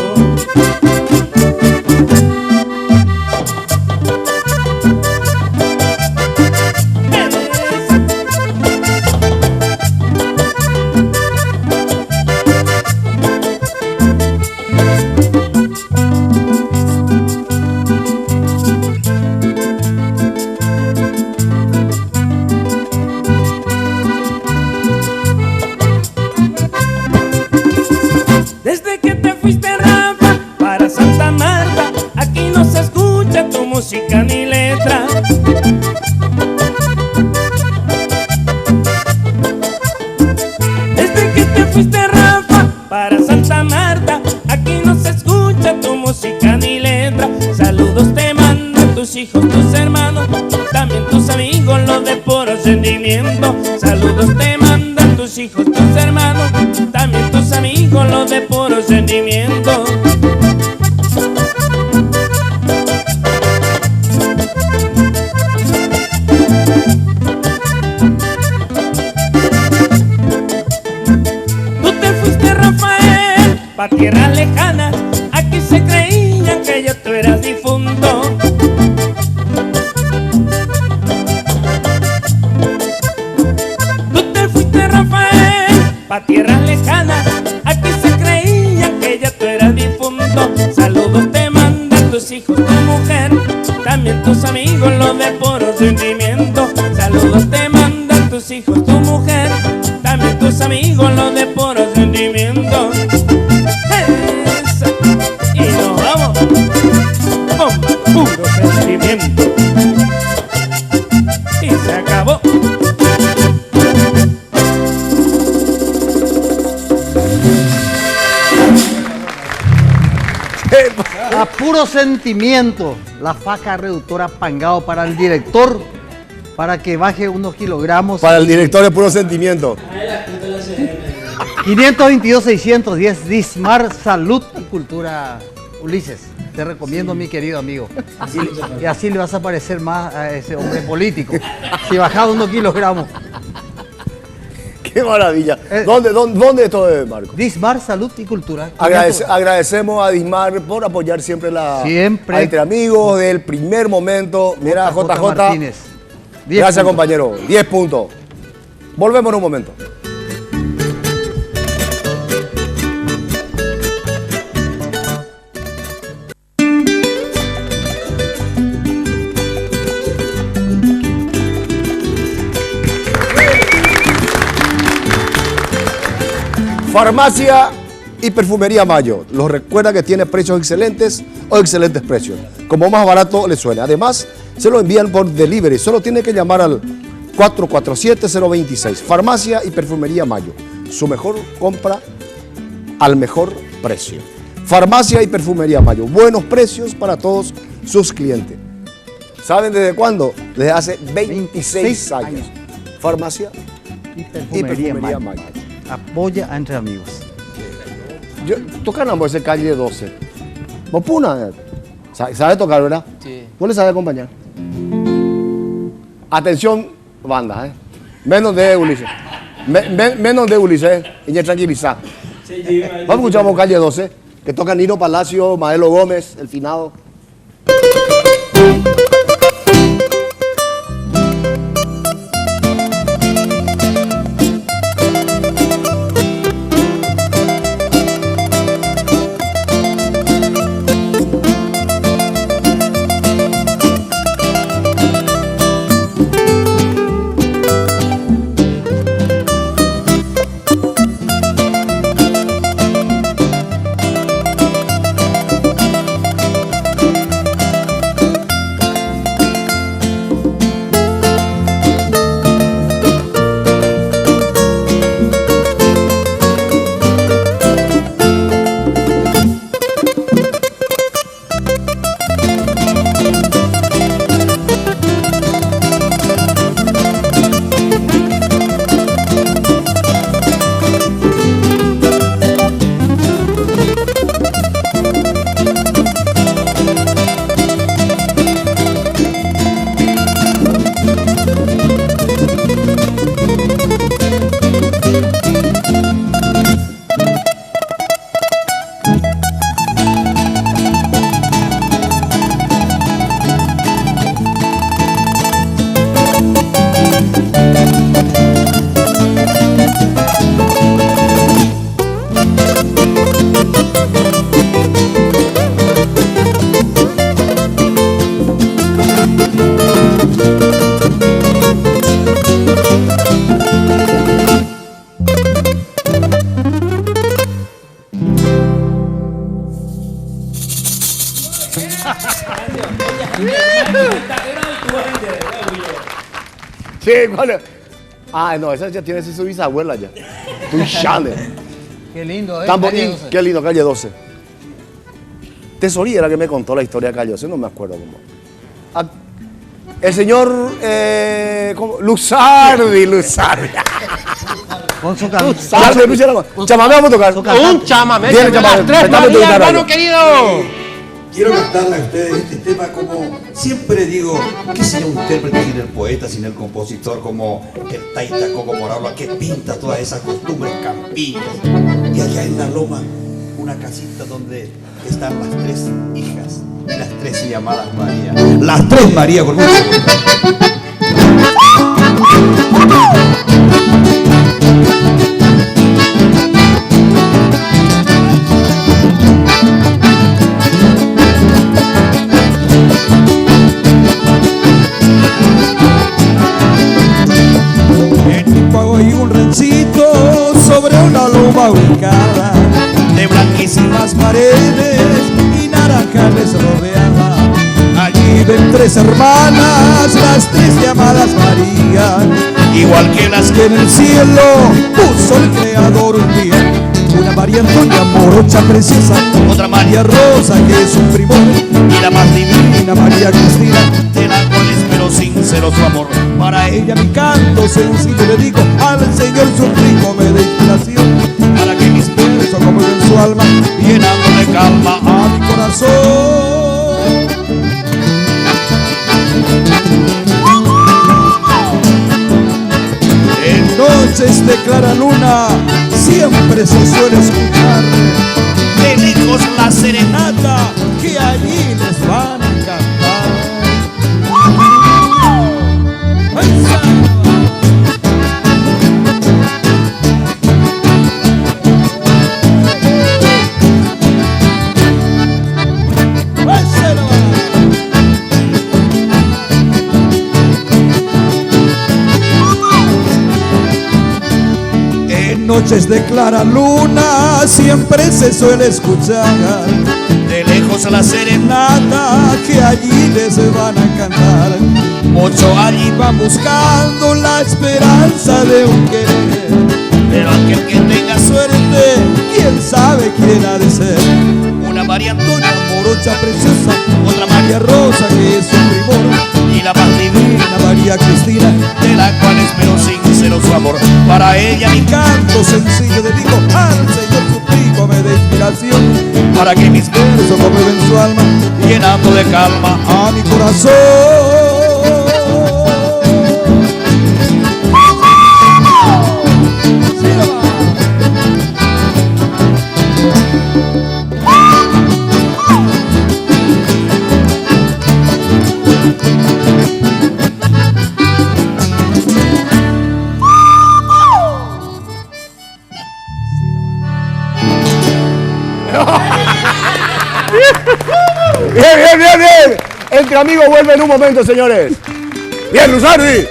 D: Desde que te fuiste, Rafa, para Santa Marta, aquí no se escucha tu música ni letra. Desde que te fuiste, Rafa, para Santa Marta, aquí no se escucha tu música ni letra. Saludos te mandan tus hijos, tus hermanos, también tus amigos, los de puro sentimiento. Saludos te mandan tus hijos, tus hermanos, también tus amigos, los de puro sentimiento. pa' tierra lejana, aquí se creían que ya tú eras difunto. Tú te fuiste, Rafael, pa' tierra lejana, aquí se creían que ya tú eras difunto. Saludos te mandan tus hijos, tu mujer, también tus amigos, los de puro sentimiento. Saludos te mandan tus hijos, tu mujer, también tus amigos, los de puro sentimiento. Esa. Y nos vamos con puro sentimiento. Y se acabó.
C: A puro sentimiento, la faja reductora Pangao para el director, para que baje unos kilogramos.
B: Para el director de puro sentimiento.
C: 522-610, Dismar, Salud y Cultura. Ulises, te recomiendo, mi querido amigo. Y así le vas a parecer más a ese hombre político. Si bajaba unos kilogramos.
B: Qué maravilla. ¿Dónde esto es, Marco?
C: Dismar, Salud y Cultura.
B: Agradecemos a Dismar por apoyar siempre a Entre Amigos del primer momento. Mira, JJ Martínez. Gracias, puntos. Compañero. 10 puntos. Volvemos en un momento. Farmacia y Perfumería Mayo. Los recuerda que tiene precios excelentes o excelentes precios. Como más barato le suene. Además, se lo envían por delivery. Solo tiene que llamar al 447-026. Farmacia y Perfumería Mayo. Su mejor compra al mejor precio. Farmacia y Perfumería Mayo. Buenos precios para todos sus clientes. ¿Saben desde cuándo? Desde hace 26 años. Farmacia y Perfumería Mayo.
C: Apoya a Entre Amigos.
B: Tocan ambos ese calle 12. Mopuna, ¿sabe tocar, verdad?
E: Sí.
B: ¿Vos le sabes acompañar? Atención, banda, ¿eh? Menos de Ulises. Menos de Ulises, y ya tranquilizar. Vamos a escuchar calle 12, que toca Nino Palacio, Maelo Gómez, El Finado. Sí, ¿cuál es? Ah, no, esa ya tiene su bisabuela ya. Tu chale.
C: Qué lindo, ¿eh?
B: Tan bonito. Qué lindo, calle 12. Tesoría era que me contó la historia de calle 12, no me acuerdo cómo. Ah, el señor Luzardi.
C: Con su canción.
B: Chamamé vamos a tocar.
J: Un chamamé.
B: Viene
J: Las tres Marías, hermano querido.
K: Quiero cantarle a ustedes este tema como siempre digo, ¿qué sería un intérprete sin el poeta, sin el compositor como el Taita Coco Moraula que pinta todas esas costumbres campinas? Y allá en la loma, una una casita donde están las 3 hijas y las 3 llamadas María. Las 3 María con mucho gusto.
F: Hay un ranchito sobre una loma ubicada, de blanquísimas paredes y naranjales rodeada. Allí ven 3 hermanas, las 3 llamadas María, igual que las que en el cielo puso el Creador un día. Una María Antonia morocha preciosa, otra María Rosa que es un primor, y la más divina María Cristina, de la cual espero sincero su amor. Para ella mi canto sencillo le digo, al Señor suplico me dé inspiración, para que mis versos conmuevan su alma, llenando de calma a mi corazón. En noches de clara luna siempre se suele escuchar de lejos la serenata que allí les van a cantar. ¡Esa! Noches de clara luna siempre se suele escuchar de lejos la serenata que allí les van a cantar. Muchos allí van buscando la esperanza de un querer, pero aquel que tenga suerte, quién sabe quién ha de ser. Una María Antonia morocha preciosa, otra María Rosa que es un primor, y la más divina María Cristina, de la cual espero sincero su amor. Para ella mi canto sencillo dedico, al Señor suplico me dé inspiración, para que mis versos conmueven su alma, llenando de calma a mi corazón.
B: Bien, bien, bien, bien. Entre amigos vuelve en un momento, señores. Bien, Luzardi.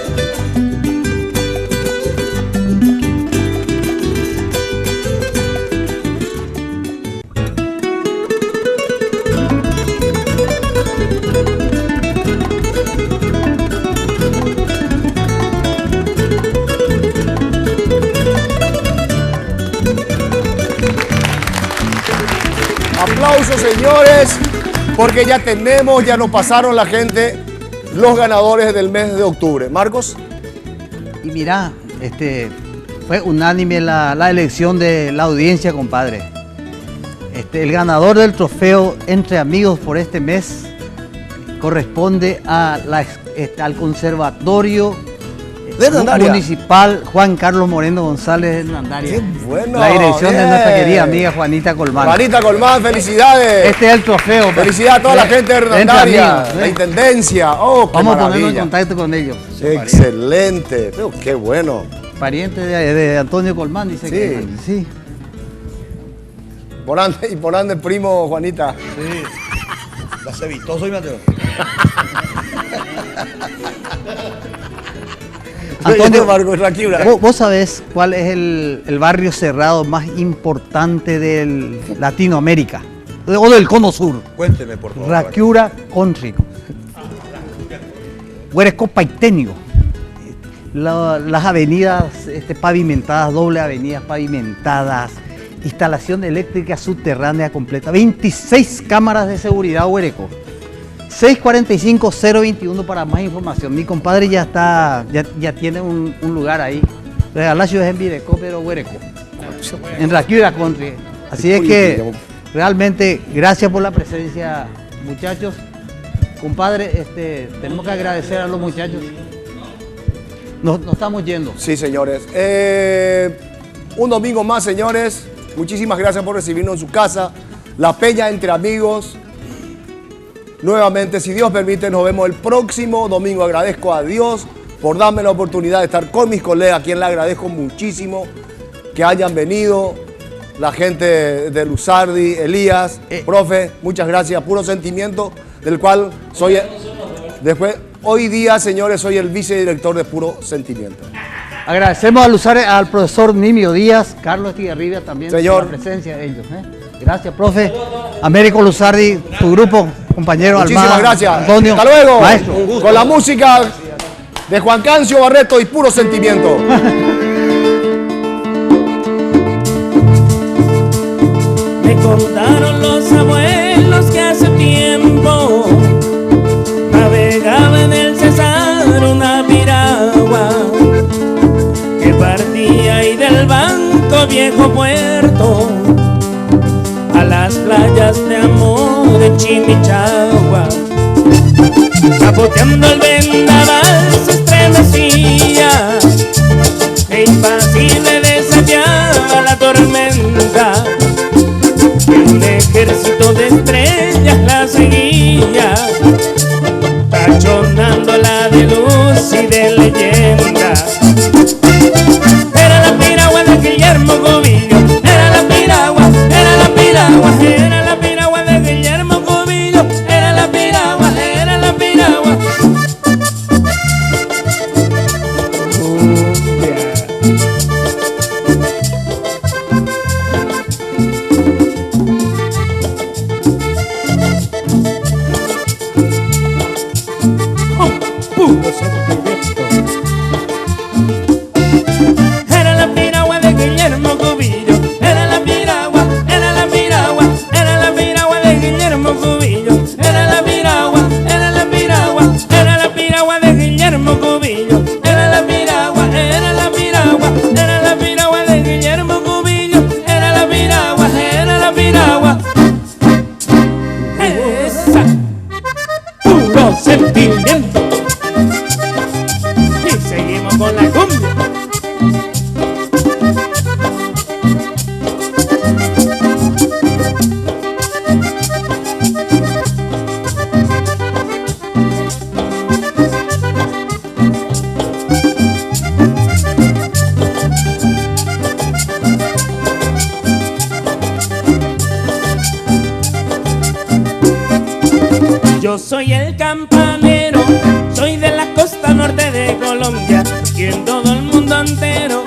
B: Aplausos, señores, porque ya tenemos, ya nos pasaron la gente, los ganadores del mes de octubre. Marcos.
C: Y mira, fue unánime la elección de la audiencia, compadre. El ganador del trofeo Entre Amigos por este mes corresponde al Conservatorio Municipal Juan Carlos Moreno González de Hernandaria.
B: ¡Qué bueno!
C: La dirección
B: bien.
C: de nuestra querida amiga Juanita Colmán.
B: Juanita Colmán, felicidades.
C: Este es el trofeo.
B: Felicidades a toda la gente de Hernandaria,
C: amigos,
B: la intendencia. Oh, qué
C: Vamos a
B: maravilla.
C: ponernos en contacto con ellos.
B: Excelente. Pero qué bueno.
C: Pariente de Antonio Colmán, dice
B: Sí.
C: que sí.
B: Y por ande primo, Juanita.
K: Sí. La cevitoso y Mateo.
C: Antonio,
B: Marcos, tranquila.
C: ¿Vos sabés cuál es el barrio cerrado más importante de Latinoamérica? O del Cono Sur.
K: Cuénteme, por favor.
C: Raquiura Country. Huereco Paitenio. Las avenidas pavimentadas, doble avenidas pavimentadas, instalación eléctrica subterránea completa, 26 cámaras de seguridad, Huereco. 645-021 para más información. Mi compadre ya tiene un lugar ahí. Regalacio es en Videco, pero Huereco. En Raquiura Country. Así es que realmente gracias por la presencia, muchachos. Compadre, tenemos que agradecer a los muchachos. Nos estamos yendo.
B: Sí, señores. Un domingo más, señores. muchísimas gracias por recibirnos en su casa. La Peña Entre Amigos. Nuevamente, si Dios permite, nos vemos el próximo domingo. Agradezco a Dios por darme la oportunidad de estar con mis colegas, a quien le agradezco muchísimo que hayan venido. La gente de Luzardi, Elías, profe, muchas gracias. Puro sentimiento, del cual soy... Después, hoy día, señores, soy el vicedirector de Puro Sentimiento.
C: Agradecemos al profesor Nimio Díaz, Carlos Estigarribia también,
B: señor,
C: por la presencia de ellos. Gracias, profe. Américo Luzardi, tu grupo, compañero
B: muchísimas
C: Almada,
B: gracias.
C: Antonio.
B: Hasta luego.
C: Maestro.
B: Con la música de Juan Cancio Barreto y Puro Sentimiento.
D: Me contaron los abuelos que hace tiempo navegaba en el Cesar una piragua que partía ahí del Banco Viejo Puerto a las playas de amor en Chimichagua. Capoteando el vendaval se estremecía e impasible desafiaba la tormenta. Un ejército de estrellas la seguía, tachonándola de luz y de leyenda. Era la piragua de Guillermo Gobillo, era la piragua, era la piragua, era la piragua de Guillermo Gobillo, era la piragua, era la piragua. Era la piragua de Guillermo Cubillo, era la piragua, era la piragua, era la piragua de Guillermo Cubillo, era la piragua, era la piragua, era la piragua de Guillermo Cubillo, era la piragua, era la piragua, era la piragua de Guillermo Cubillo, era la piragua, era la piragua. Esa, puro sentimiento. Y seguimos con la cumbia. Yo soy el campanero, soy de la costa norte de Colombia, y en todo el mundo entero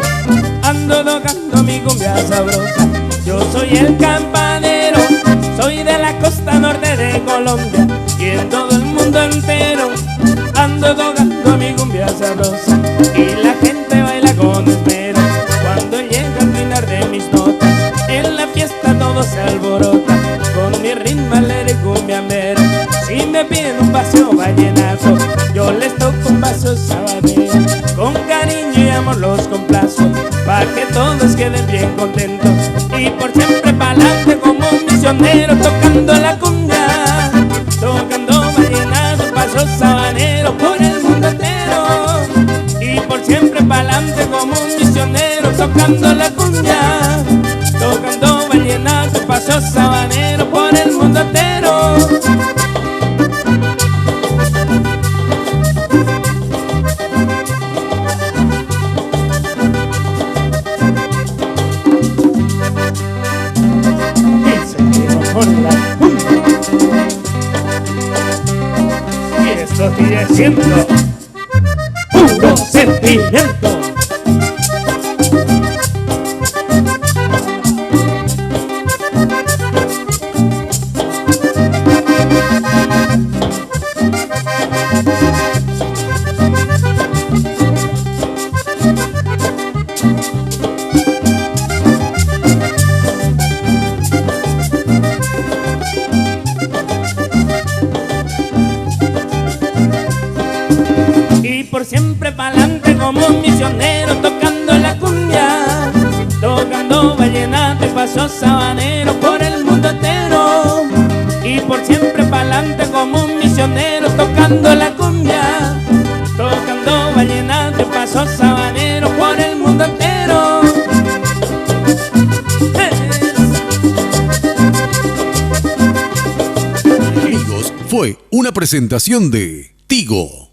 D: ando tocando mi cumbia sabrosa. Yo soy el campanero, soy de la costa norte de Colombia, y en todo el mundo entero ando tocando mi cumbia sabrosa. Y la gente baila con esmero cuando llega al final de mis notas. En la fiesta todo se alborota con mi ritmo alegre y cumbiambero. Si me piden un vaso vallenato, yo les toco un vaso sabanero. Con cariño y amor los complazo, pa' que todos queden bien contentos. Y por siempre pa'lante como un misionero, tocando la cumbia, tocando vallenato, paso sabanero por el mundo entero. Y por siempre pa'lante como un misionero, tocando la cumbia, tocando vallenato, paso sabanero por el mundo entero. Y esto sigue siendo puro sentimiento. Y por siempre pa'lante como un misionero, tocando la cumbia, tocando vallenato y paso sabanero por el mundo entero. Y por siempre pa'lante como un misionero, tocando la cumbia, tocando vallenato y paso sabanero por el mundo entero.
A: Fue una presentación de Tigo.